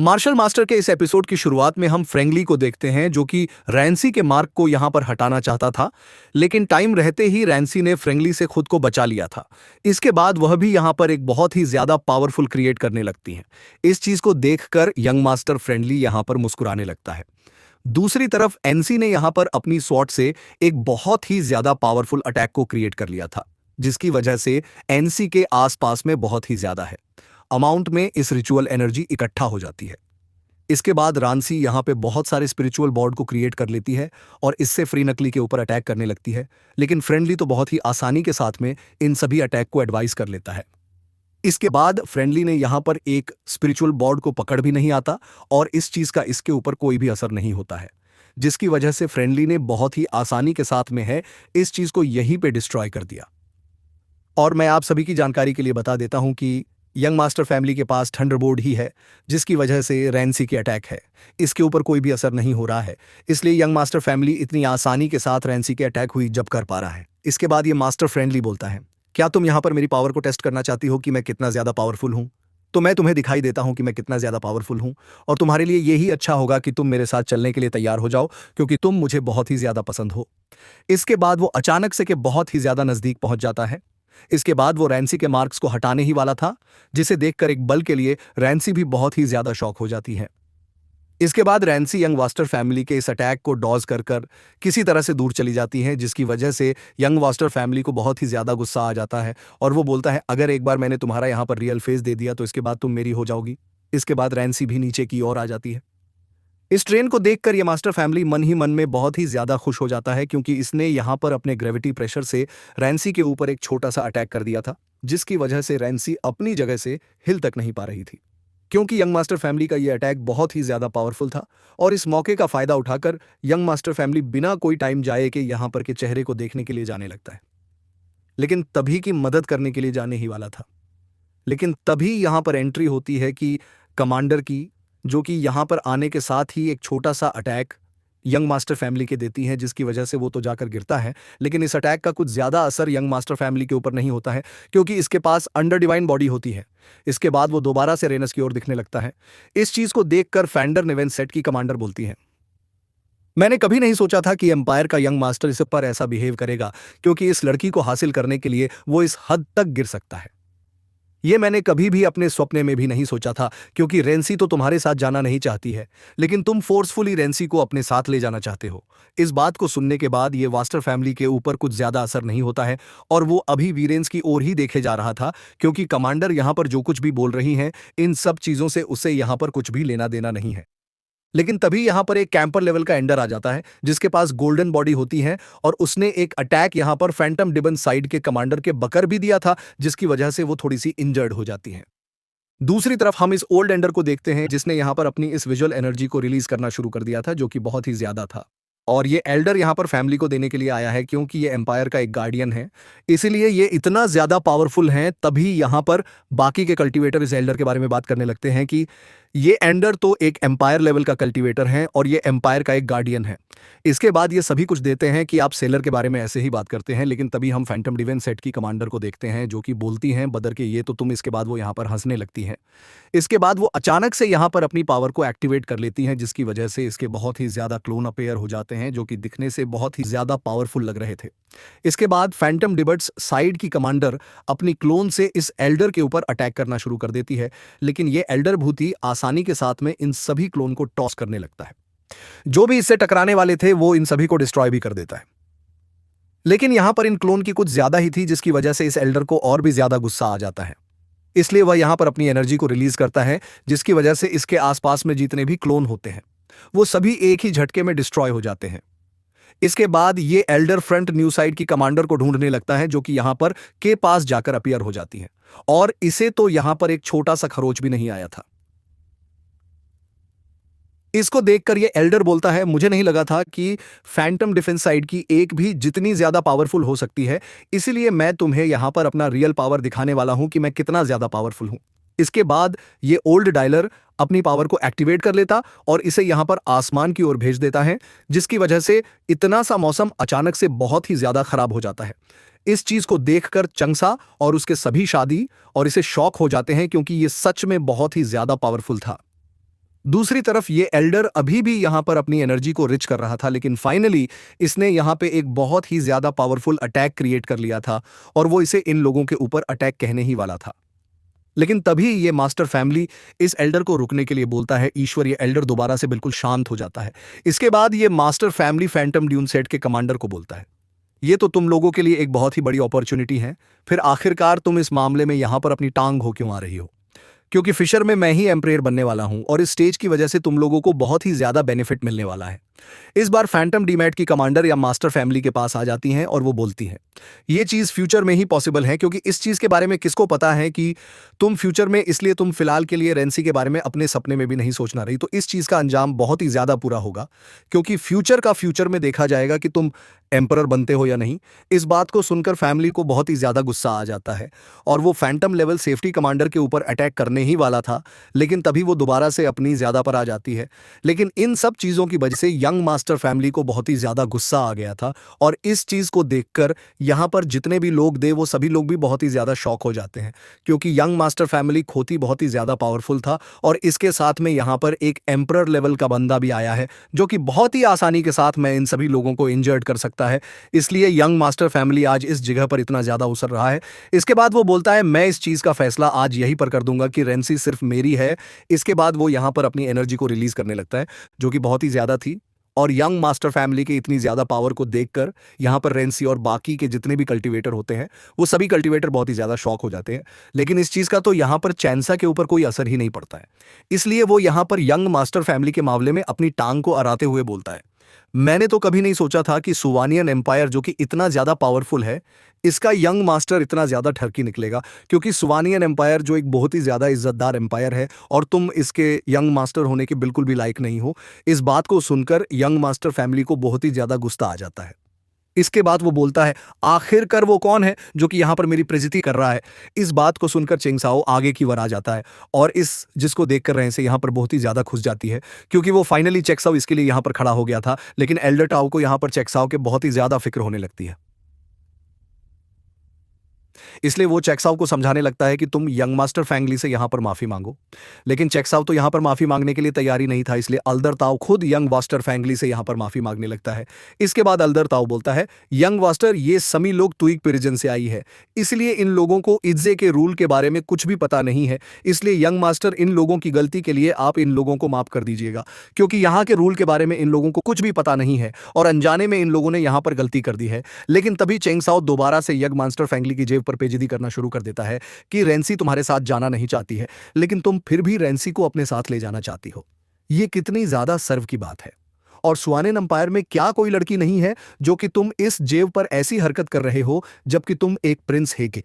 Martial master के इस episode की शुरुआत में हम फ्रेंगली को देखते हैं जो कि रैंसी के मार्क को यहां पर हटाना चाहता था, लेकिन टाइम रहते ही रैंसी ने फ्रेंगली से खुद को बचा लिया था। इसके बाद वह भी यहां पर एक बहुत ही ज्यादा पावरफुल क्रिएट करने लगती हैं। इस चीज को देखकर यंग मास्टर फ्रेंडली यहां पर मुस्कुराने लगता है। दूसरी तरफ एनसी ने यहां पर अपनी स्वॉर्ड से एक बहुत ही ज्यादा पावरफुल अटैक को क्रिएट कर लिया था, जिसकी वजह से एनसी के आसपास में बहुत ही ज्यादा है अमाउंट में इस रिचुअल एनर्जी इकट्ठा हो जाती है। इसके बाद रांसी यहाँ पे बहुत सारे स्पिरिचुअल बॉर्ड को क्रिएट कर लेती है और इससे फ्री नकली के ऊपर अटैक करने लगती है, लेकिन फ्रेंडली तो बहुत ही आसानी के साथ में इन सभी अटैक को एडवाइस कर लेता है। इसके बाद फ्रेंडली ने यहाँ पर एक स्पिरिचुअल बॉर्ड को पकड़ भी नहीं आता और इस चीज का इसके ऊपर कोई भी असर नहीं होता है, जिसकी वजह से फ्रेंडली ने बहुत ही आसानी के साथ में है इस चीज को यहीं पे डिस्ट्रॉय कर दिया। और मैं आप सभी की जानकारी के लिए बता देता हूं कि यंग मास्टर फैमिली के पास थंडरबोल्ट ही है, जिसकी वजह से रैंसी के अटैक है इसके ऊपर कोई भी असर नहीं हो रहा है, इसलिए यंग मास्टर फैमिली इतनी आसानी के साथ रैंसी के अटैक हुई जब कर पा रहा है। इसके बाद ये मास्टर फ्रेंडली बोलता है, क्या तुम यहाँ पर मेरी पावर को टेस्ट करना चाहती हो कि मैं कितना ज्यादा पावरफुल हूँ? तो मैं तुम्हें दिखाई देता हूँ कि मैं कितना ज्यादा पावरफुल हूँ, और तुम्हारे लिए यही अच्छा होगा कि तुम मेरे साथ चलने के लिए तैयार हो जाओ, क्योंकि तुम मुझे बहुत ही ज्यादा पसंद हो। इसके बाद वो अचानक से के बहुत ही ज्यादा नजदीक पहुंच जाता है। इसके बाद वो रैंसी के मार्क्स को हटाने ही वाला था, जिसे देखकर एक बल के लिए रैंसी भी बहुत ही ज्यादा शॉक हो जाती है। इसके बाद रैंसी यंग वास्टर फैमिली के इस अटैक को डॉज कर कर किसी तरह से दूर चली जाती है, जिसकी वजह से यंग वास्टर फैमिली को बहुत ही ज्यादा गुस्सा आ जाता है और वो बोलता है, अगर एक बार मैंने तुम्हारा यहाँ पर रियल फेस दे दिया तो इसके बाद तुम मेरी हो जाओगी। इसके बाद रैंसी भी नीचे की ओर आ जाती है। इस ट्रेन को देखकर ये मास्टर फैमिली मन ही मन में बहुत ही ज्यादा खुश हो जाता है, क्योंकि इसने यहाँ पर अपने ग्रेविटी प्रेशर से रैंसी के ऊपर एक छोटा सा अटैक कर दिया था, जिसकी वजह से रैंसी अपनी जगह से हिल तक नहीं पा रही थी, क्योंकि यंग मास्टर फैमिली का ये अटैक बहुत ही ज्यादा पावरफुल था। और इस मौके का फायदा उठाकर यंग मास्टर फैमिली बिना कोई टाइम जाए के यहाँ पर के चेहरे को देखने के लिए जाने लगता है, लेकिन तभी की मदद करने के लिए जाने ही वाला था। लेकिन तभी यहाँ पर एंट्री होती है कि कमांडर की, जो कि यहाँ पर आने के साथ ही एक छोटा सा अटैक यंग मास्टर फैमिली के देती हैं, जिसकी वजह से वो तो जाकर गिरता है, लेकिन इस अटैक का कुछ ज्यादा असर यंग मास्टर फैमिली के ऊपर नहीं होता है, क्योंकि इसके पास अंडर डिवाइन बॉडी होती है। इसके बाद वो दोबारा से रेनस की ओर दिखने लगता है। इस चीज को देखकर फैंडर नेवेन सेट की कमांडर बोलती है, मैंने कभी नहीं सोचा था कि एम्पायर का यंग मास्टर इस पर ऐसा बिहेव करेगा, क्योंकि इस लड़की को हासिल करने के लिए वो इस हद तक गिर सकता है। ये मैंने कभी भी अपने सपने में भी नहीं सोचा था, क्योंकि रेंसी तो तुम्हारे साथ जाना नहीं चाहती है, लेकिन तुम फोर्सफुली रेंसी को अपने साथ ले जाना चाहते हो। इस बात को सुनने के बाद ये वास्टर फैमिली के ऊपर कुछ ज्यादा असर नहीं होता है और वो अभी वीरेंस की ओर ही देखे जा रहा था, क्योंकि कमांडर यहाँ पर जो कुछ भी बोल रही हैं इन सब चीजों से उसे यहाँ पर कुछ भी लेना देना नहीं है। लेकिन तभी यहां पर एक कैंपर लेवल का एंडर आ जाता है, जिसके पास गोल्डन बॉडी होती है, और उसने एक अटैक यहां पर फैंटम डिबन साइड के कमांडर के बकर भी दिया था, जिसकी वजह से वो थोड़ी सी इंजर्ड हो जाती है। दूसरी तरफ हम इस ओल्ड एंडर को देखते हैं, जिसने यहां पर अपनी इस विजुअल एनर्जी को रिलीज करना शुरू कर दिया था, जो कि बहुत ही ज्यादा था। और ये एल्डर यहां पर फैमिली को देने के लिए आया है, क्योंकि ये एम्पायर का एक गार्डियन है, इसीलिए ये इतना ज्यादा पावरफुल है। तभी यहां पर बाकी के कल्टीवेटर इस एल्डर के बारे में बात करने लगते हैं कि ये एंडर तो एक एम्पायर लेवल का कल्टीवेटर है और ये एम्पायर का एक गार्डियन है। इसके बाद ये सभी कुछ देते हैं कि आप सेलर के बारे में ऐसे ही बात करते हैं, लेकिन तभी हम फैंटम डिवेन सेट की कमांडर को देखते हैं, जो कि बोलती हैं बदर के ये तो तुम। इसके बाद वो यहाँ पर हंसने लगती हैं। इसके बाद वो अचानक से यहाँ पर अपनी पावर को एक्टिवेट कर लेती हैं, जिसकी वजह से इसके बहुत ही ज्यादा क्लोन अपेयर हो जाते हैं, जो कि दिखने से बहुत ही ज्यादा पावरफुल लग रहे थे। इसके बाद फैंटम डिबट्स साइड की कमांडर अपनी क्लोन से इस एल्डर के ऊपर अटैक करना शुरू कर देती है, लेकिन ये एल्डर भूति आसानी के साथ में इन सभी क्लोन को टॉस करने लगता है। जो भी इससे टकराने वाले थे वो इन सभी को डिस्ट्रॉय भी कर देता है। लेकिन यहां पर इन क्लोन की कुछ ज्यादा ही थी, जिसकी वजह से इस एल्डर को और भी ज्यादा गुस्सा आ जाता है, इसलिए वह यहां पर अपनी एनर्जी को रिलीज करता है, जिसकी वजह से इसके आसपास में जितने भी क्लोन होते हैं वो सभी एक ही झटके में डिस्ट्रॉय हो जाते हैं। इसके बाद ये एल्डर फ्रंट न्यू साइड की कमांडर को ढूंढने लगता है, जो कि यहां पर के पास जाकर अपीयर हो जाती है, और इसे तो यहां पर एक छोटा सा खरोच भी नहीं आया था। इसको देखकर ये एल्डर बोलता है, मुझे नहीं लगा था कि फैंटम डिफेंस साइड की एक भी जितनी ज्यादा पावरफुल हो सकती है, इसीलिए मैं तुम्हें यहां पर अपना रियल पावर दिखाने वाला हूं कि मैं कितना ज्यादा पावरफुल हूं। इसके बाद ये ओल्ड डायलर अपनी पावर को एक्टिवेट कर लेता और इसे यहां पर आसमान की ओर भेज देता है, जिसकी वजह से इतना सा मौसम अचानक से बहुत ही ज्यादा खराब हो जाता है। इस चीज को देखकर चंगसा और उसके सभी शादी और इसे शॉक हो जाते हैं, क्योंकि ये सच में बहुत ही ज्यादा पावरफुल था। दूसरी तरफ ये एल्डर अभी भी यहाँ पर अपनी एनर्जी को रिच कर रहा था, लेकिन फाइनली इसने यहाँ पे एक बहुत ही ज़्यादा पावरफुल अटैक क्रिएट कर लिया था और वो इसे इन लोगों के ऊपर अटैक कहने ही वाला था। लेकिन तभी ये मास्टर फैमिली इस एल्डर को रुकने के लिए बोलता है। ईश्वर, ये एल्डर दोबारा से बिल्कुल शांत हो जाता है। इसके बाद ये master family Phantom dune set के कमांडर को बोलता है, ये तो तुम लोगों के लिए एक बहुत ही बड़ी अपॉर्चुनिटी है, फिर आखिरकार तुम इस मामले में यहाँ पर अपनी टांग हो क्यों आ रही हो? क्योंकि फिशर में मैं ही एम्परेयर बनने वाला हूं और इस स्टेज की वजह से तुम लोगों को बहुत ही ज्यादा बेनिफिट मिलने वाला है। इस बार फैंटम डीमैट की कमांडर या मास्टर फैमिली के पास आ जाती हैं और वो बोलती हैं, ये चीज फ्यूचर में ही पॉसिबल है, क्योंकि इस चीज के बारे में किसको पता है कि तुम फ्यूचर में, इसलिए तुम फिलहाल के लिए रेंसी के बारे में अपने सपने में भी नहीं सोचना रही। तो इस चीज का अंजाम बहुत ही ज्यादा पूरा होगा, क्योंकि फ्यूचर का फ्यूचर में देखा जाएगा कि तुम एम्परर बनते हो या नहीं। इस बात को सुनकर फैमिली को बहुत ही ज्यादा गुस्सा आ जाता है और वो फैंटम लेवल सेफ्टी कमांडर के ऊपर अटैक करने ही वाला था, लेकिन तभी वो दोबारा से अपनी ज्यादा पर आ जाती है। लेकिन इन सब चीजों की वजह से यंग मास्टर फैमिली को बहुत ही ज्यादा गुस्सा आ गया था और इस चीज को देखकर यहाँ पर जितने भी लोग थे वो सभी लोग भी बहुत ही ज्यादा शॉक हो जाते हैं, क्योंकि यंग मास्टर फैमिली खोती बहुत ही ज्यादा पावरफुल था और इसके साथ में यहाँ पर एक एम्परर लेवल का बंदा भी आया है जो कि बहुत ही आसानी के साथ में इन सभी लोगों को इंजर्ड कर सकता है। इसलिए यंग मास्टर फैमिली आज इस जगह पर इतना ज्यादा उछल रहा है। इसके बाद वो बोलता है, मैं इस चीज का फैसला आज यहीं पर कर दूंगा कि रेंसी सिर्फ मेरी है। इसके बाद वो यहाँ पर अपनी एनर्जी को रिलीज करने लगता है, जो कि बहुत ही ज्यादा थी। और यंग मास्टर फैमिली की इतनी ज्यादा पावर को देखकर यहाँ पर रेंसी और बाकी के जितने भी कल्टीवेटर होते हैं वो सभी कल्टीवेटर बहुत ही ज्यादा शॉक हो जाते हैं। लेकिन इस चीज का तो यहाँ पर चैंसा के ऊपर कोई असर ही नहीं पड़ता है। इसलिए वो यहाँ पर यंग मास्टर फैमिली के मामले में अपनी टांग को अराते हुए बोलता है, मैंने तो कभी नहीं सोचा था कि सुवानियन एम्पायर जो कि इतना ज्यादा पावरफुल है, इसका यंग मास्टर इतना ज्यादा ठरकी निकलेगा। क्योंकि सुवानियन एम्पायर जो एक बहुत ही ज्यादा इज्जतदार एम्पायर है और तुम इसके यंग मास्टर होने के बिल्कुल भी लायक नहीं हो। इस बात को सुनकर यंग मास्टर फैमिली को बहुत ही ज्यादा गुस्सा आ जाता है। इसके बाद वो बोलता है, आखिरकार वो कौन है जो कि यहाँ पर मेरी बेइज्जती कर रहा है? इस बात को सुनकर चेंगसाओ आगे की ओर आ जाता है और इस जिसको देखकर रहे से यहाँ पर बहुत ही ज्यादा खुश जाती है, क्योंकि वो फाइनली चेक्साओ इसके लिए यहाँ पर खड़ा हो गया था। लेकिन एल्डर टाओ को यहाँ पर चेक्साओ के बहुत ही ज्यादा फिक्र होने लगती है। इसलिए वो चेक्साओ को समझाने लगता है कि तुम यंग मास्टर फैंगली से यहाँ पर माफी मांगो। लेकिन चेक्साओ तो यहाँ पर माफी मांगने के लिए तैयारी नहीं था, इसलिए अल्दर ताओ खुद यंग वास्टर फैंगली से यहाँ पर माफी मांगने लगता है। इसके बाद अल्दर ताओ बोलता है, यंग वास्टर, ये सभी लोग तुइक पिरिजन से आई है, इसलिए इन लोगों को इज्जे के रूल के बारे में कुछ भी पता नहीं है। इसलिए यंग मास्टर, इन लोगों की गलती के लिए आप इन लोगों को माफ कर दीजिएगा, क्योंकि यहाँ के रूल के बारे में इन लोगों को कुछ भी पता नहीं है और अनजाने में इन लोगों ने यहाँ पर गलती कर दी है। लेकिन तभी चेंगसाओ दोबारा से यंग मास्टर फैंगली की जेब पर पेचीदी करना शुरू कर देता है कि रेंसी तुम्हारे साथ जाना नहीं चाहती है, लेकिन तुम फिर भी रेंसी को अपने साथ ले जाना चाहती हो। ये कितनी ज्यादा सर्व की बात है। और सुआनेन अंपायर में क्या कोई लड़की नहीं है जो कि तुम इस जेब पर ऐसी हरकत कर रहे हो जबकि तुम एक प्रिंस है? कि